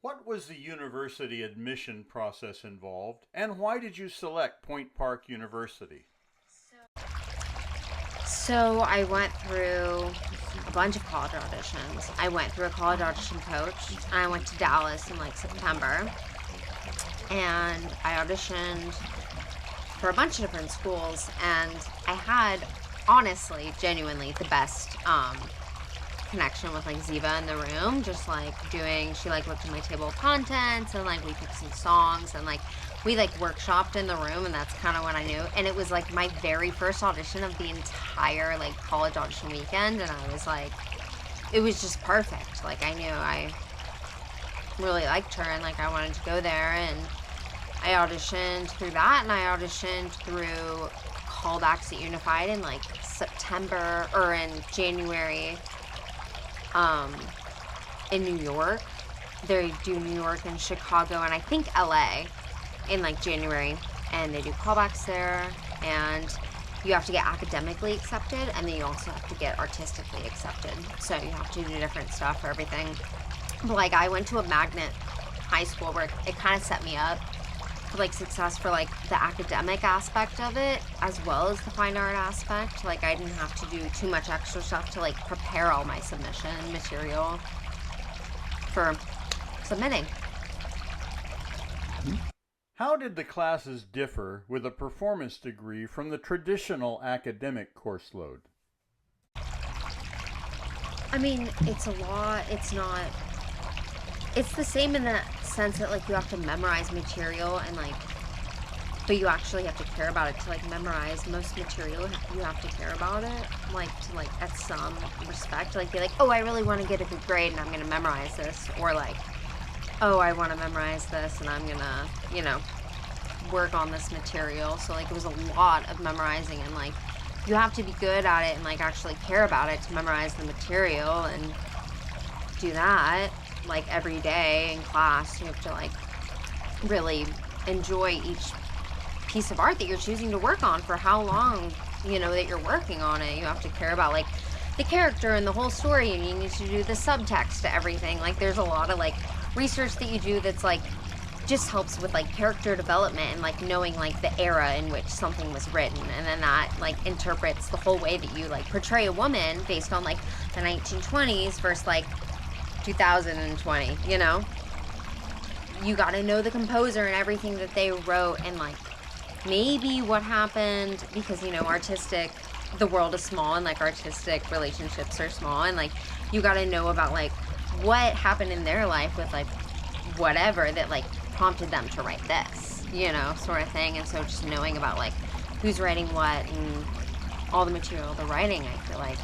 What was the university admission process involved, and why did you select Point Park University? So I went through a bunch of college auditions. I went through a college audition coach. I went to Dallas in like September, and I auditioned for a bunch of different schools. And I had, honestly, genuinely the best connection with like Ziva in the room. Just like she like looked at my table of contents, and like we picked some songs, and like we like workshopped in the room, and that's kind of when I knew. And it was like my very first audition of the entire like college audition weekend, and I was like, it was just perfect. Like I knew I really liked her, and like I wanted to go there. And I auditioned through that, and I auditioned through callbacks at Unified in like September or in January, in New York. They do New York and Chicago and I think LA in like January, and they do callbacks there, and you have to get academically accepted, and then you also have to get artistically accepted. So you have to do different stuff for everything. But like I went to a magnet high school where it kind of set me up for like success for like the academic aspect of it as well as the fine art aspect. Like I didn't have to do too much extra stuff to like prepare all my submission material for submitting. How did the classes differ with a performance degree from the traditional academic course load? I mean, it's a lot. It's the same in the sense that like you have to memorize material, and like, but you actually have to care about it to like memorize most material. You have to care about it, like to like at some respect, like be like, oh, I really want to get a good grade and I'm gonna memorize this, or like, oh, I want to memorize this and I'm gonna, work on this material. So like it was a lot of memorizing, and like you have to be good at it and like actually care about it to memorize the material and do that like every day in class. You have to like really enjoy each piece of art that you're choosing to work on for how long, that you're working on it. You have to care about like the character and the whole story, and you need to do the subtext to everything. Like there's a lot of like research that you do that's like just helps with like character development and like knowing like the era in which something was written, and then that like interprets the whole way that you like portray a woman based on like the 1920s versus like 2020. You got to know the composer and everything that they wrote, and like maybe what happened, because the world is small, and like artistic relationships are small, and like you got to know about like what happened in their life with like whatever that like prompted them to write this, sort of thing. And so just knowing about like who's writing what and all the material, the writing, I feel like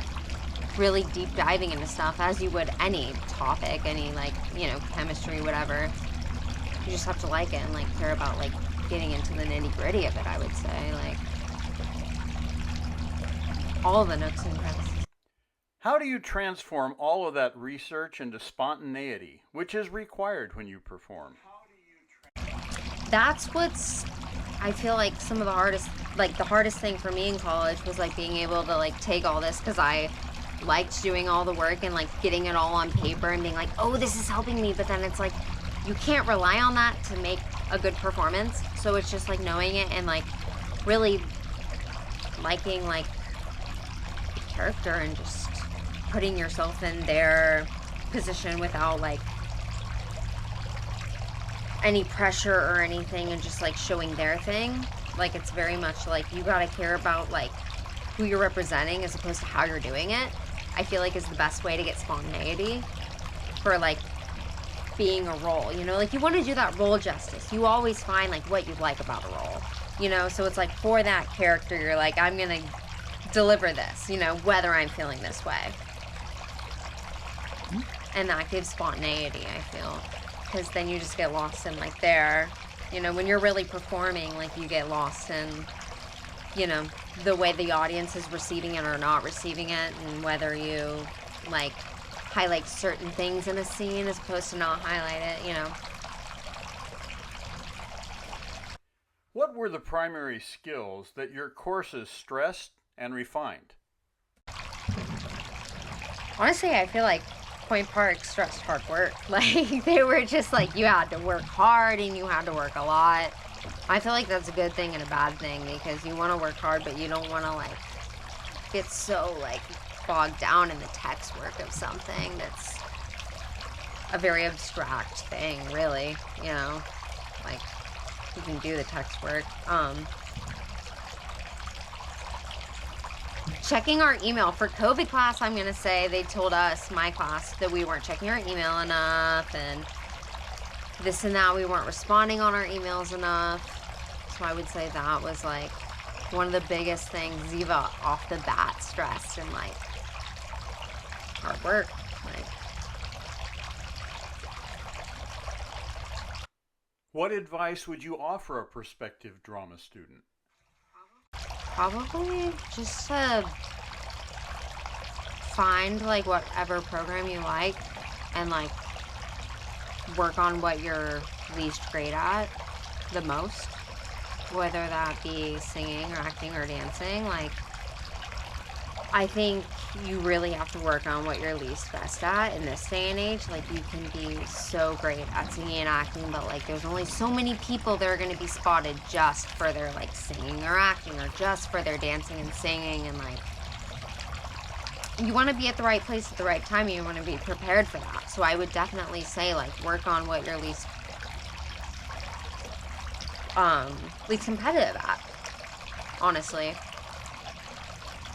really deep diving into stuff as you would any topic, any like, chemistry, whatever. You just have to like it and like care about like getting into the nitty gritty of it, I would say, like all the nooks and crannies. How do you transform all of that research into spontaneity, which is required when you perform? That's I feel like some of the hardest thing for me in college was like being able to like take all this, because I liked doing all the work and like getting it all on paper and being like, oh, this is helping me, but then it's like you can't rely on that to make a good performance. So it's just like knowing it and like really liking like the character and just putting yourself in their position without like any pressure or anything, and just like showing their thing. Like it's very much like you gotta care about like who you're representing as opposed to how you're doing it. I feel like is the best way to get spontaneity for like being a role. Like you want to do that role justice. You always find like what you like about a role. So it's like for that character you're like, I'm gonna deliver this, whether I'm feeling this way. And that gives spontaneity, I feel, because then you just get lost in like when you're really performing, like you get lost in the way the audience is receiving it or not receiving it, and whether you like highlight certain things in a scene as opposed to not highlight it. What were the primary skills that your courses stressed and refined? Honestly, I feel like Point Park stressed hard work. Like, they were just like, you had to work hard and you had to work a lot. I feel like that's a good thing and a bad thing, because you want to work hard, but you don't want to, like, get so, like, bogged down in the text work of something that's a very abstract thing, really, you know? Like, you can do the text work. Checking our email. For COVID class, I'm going to say they told us, my class, that we weren't checking our email enough, and this and that. We weren't responding on our emails enough. So I would say that was, like, one of the biggest things. Ziva, off the bat, stressed and, like, hard work. Like, What advice would you offer a prospective drama student? probably just to find, like, whatever program you like and, like, work on what you're least great at the most, whether that be singing or acting or dancing. Like, I think you really have to work on what you're least best at in this day and age. Like, you can be so great at singing and acting, but, like, there's only so many people that are going to be spotted just for their, like, singing or acting, or just for their dancing and singing. And, like, you want to be at the right place at the right time. You want to be prepared for that. So I would definitely say, like, work on what you're least competitive at, honestly.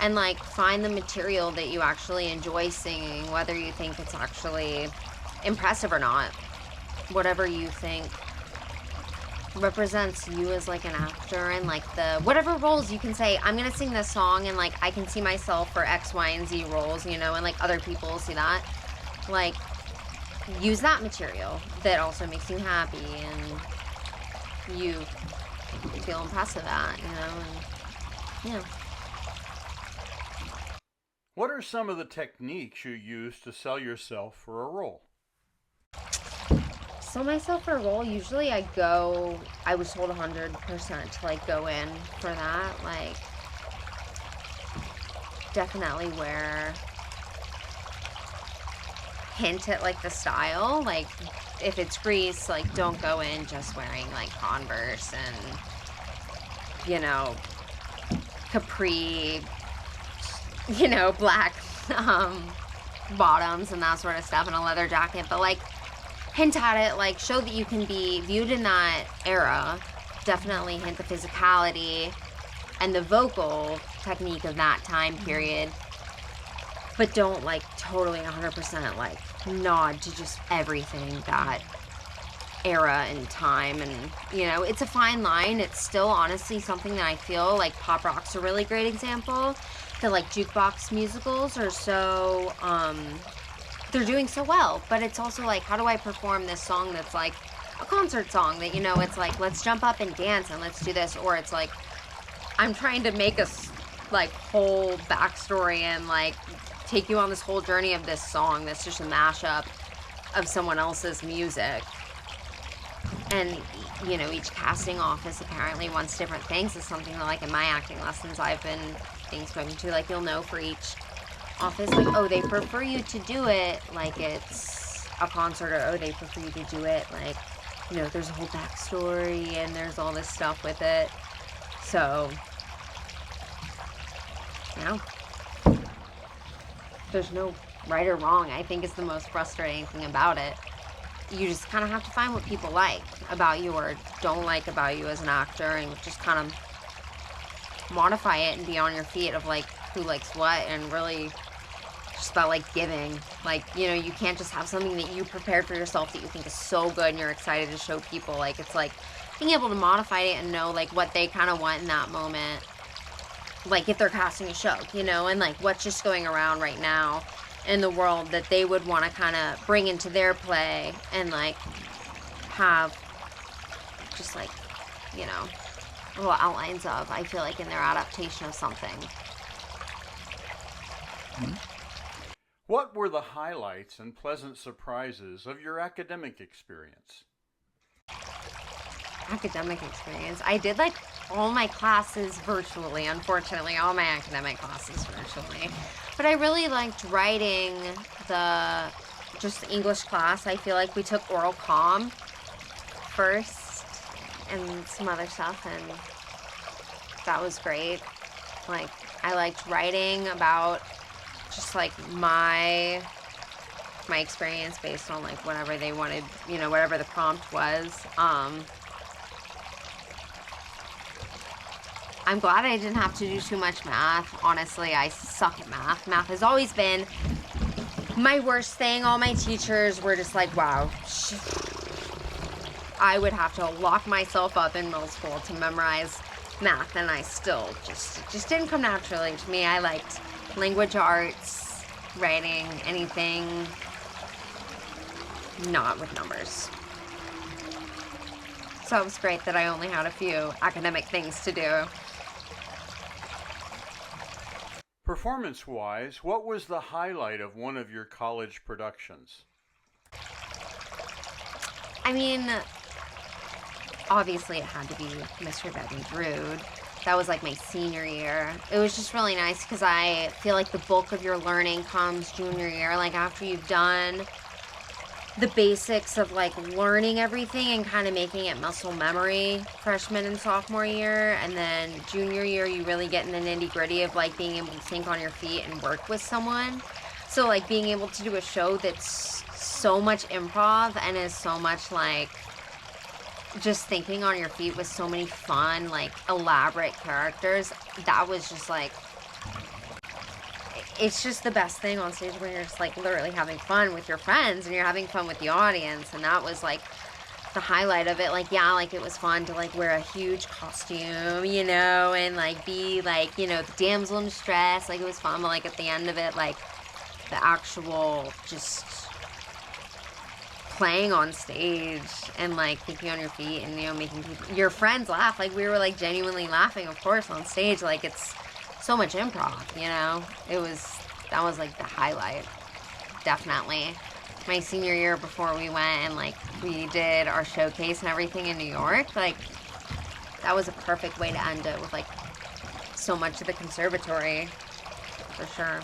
And, like, find the material that you actually enjoy singing, whether you think it's actually impressive or not. Whatever you think represents you as, like, an actor, and, like, the whatever roles you can say, I'm gonna sing this song and, like, I can see myself for X, Y, and Z roles, you know, and, like, other people see that. Like, use that material that also makes you happy and you feel impressive at, you know, and, yeah. What are some of the techniques you use to sell yourself for a role? Sell myself for a role, usually I was told 100% to, like, go in for that. Like, definitely hint at, like, the style. Like, if it's Grease, like, don't go in just wearing, like, Converse and, you know, capri, you know, black bottoms and that sort of stuff, and a leather jacket. But, like, hint at it, like, show that you can be viewed in that era. Definitely hint the physicality and the vocal technique of that time period. But don't, like, totally 100%, like, nod to just everything that era and time. And, you know, it's a fine line. It's still honestly something that I feel like pop rock's a really great example. That, like, jukebox musicals are so, they're doing so well, but it's also like, how do I perform this song that's like a concert song that, you know, it's like, let's jump up and dance and let's do this, or it's like, I'm trying to make a, like, whole backstory and, like, take you on this whole journey of this song that's just a mashup of someone else's music. And, you know, each casting office apparently wants different things. Is something that, like, in my acting lessons I've been being spoken to, like, you'll know for each office, like, oh, they prefer you to do it like it's a concert, or oh, they prefer you to do it like, you know, there's a whole backstory and there's all this stuff with it. So, you know, there's no right or wrong. I think it's the most frustrating thing about it. You just kind of have to find what people like about you or don't like about you as an actor, and just kind of modify it and be on your feet of, like, who likes what, and really just about, like, giving. Like, you know, you can't just have something that you prepared for yourself that you think is so good and you're excited to show people. Like, it's like being able to modify it and know, like, what they kind of want in that moment. Like, if they're casting a show, you know, and, like, what's just going around right now in the world that they would want to kind of bring into their play and, like, have just, like, you know, little outlines of, I feel like, in their adaptation of something. What were the highlights and pleasant surprises of your academic experience? Academic experience. I did, like, all my classes virtually, unfortunately, all my academic classes virtually. But I really liked writing the just English class. I feel like we took oral comm first and some other stuff, and that was great. Like, I liked writing about just like my experience based on like whatever they wanted, you know, whatever the prompt was. I'm glad I didn't have to do too much math. Honestly, I suck at math. Math has always been my worst thing. All my teachers were just like, wow. I would have to lock myself up in middle school to memorize math, and I still just didn't come naturally to me. I liked language arts, writing, anything not with numbers. So it was great that I only had a few academic things to do. Performance-wise, what was the highlight of one of your college productions? I mean, obviously it had to be Mr. Bevan's Rude. That was like my senior year. It was just really nice because I feel like the bulk of your learning comes junior year, like after you've done the basics of like learning everything and kind of making it muscle memory freshman and sophomore year, and then junior year you really get in the nitty gritty of like being able to think on your feet and work with someone. So like being able to do a show that's so much improv and is so much like just thinking on your feet with so many fun, like elaborate characters, that was just like, it's just the best thing on stage when you're just like literally having fun with your friends and you're having fun with the audience. And that was like the highlight of it. Like, yeah, like it was fun to like wear a huge costume, you know, and like be like, you know, the damsel in distress. Like it was fun, but like at the end of it, like the actual just playing on stage and like thinking on your feet and, you know, making your friends laugh. Like we were like genuinely laughing, of course, on stage. Like it's so much improv, you know. That was like the highlight, definitely. My senior year before we went and like we did our showcase and everything in New York, like that was a perfect way to end it with like so much of the conservatory, for sure.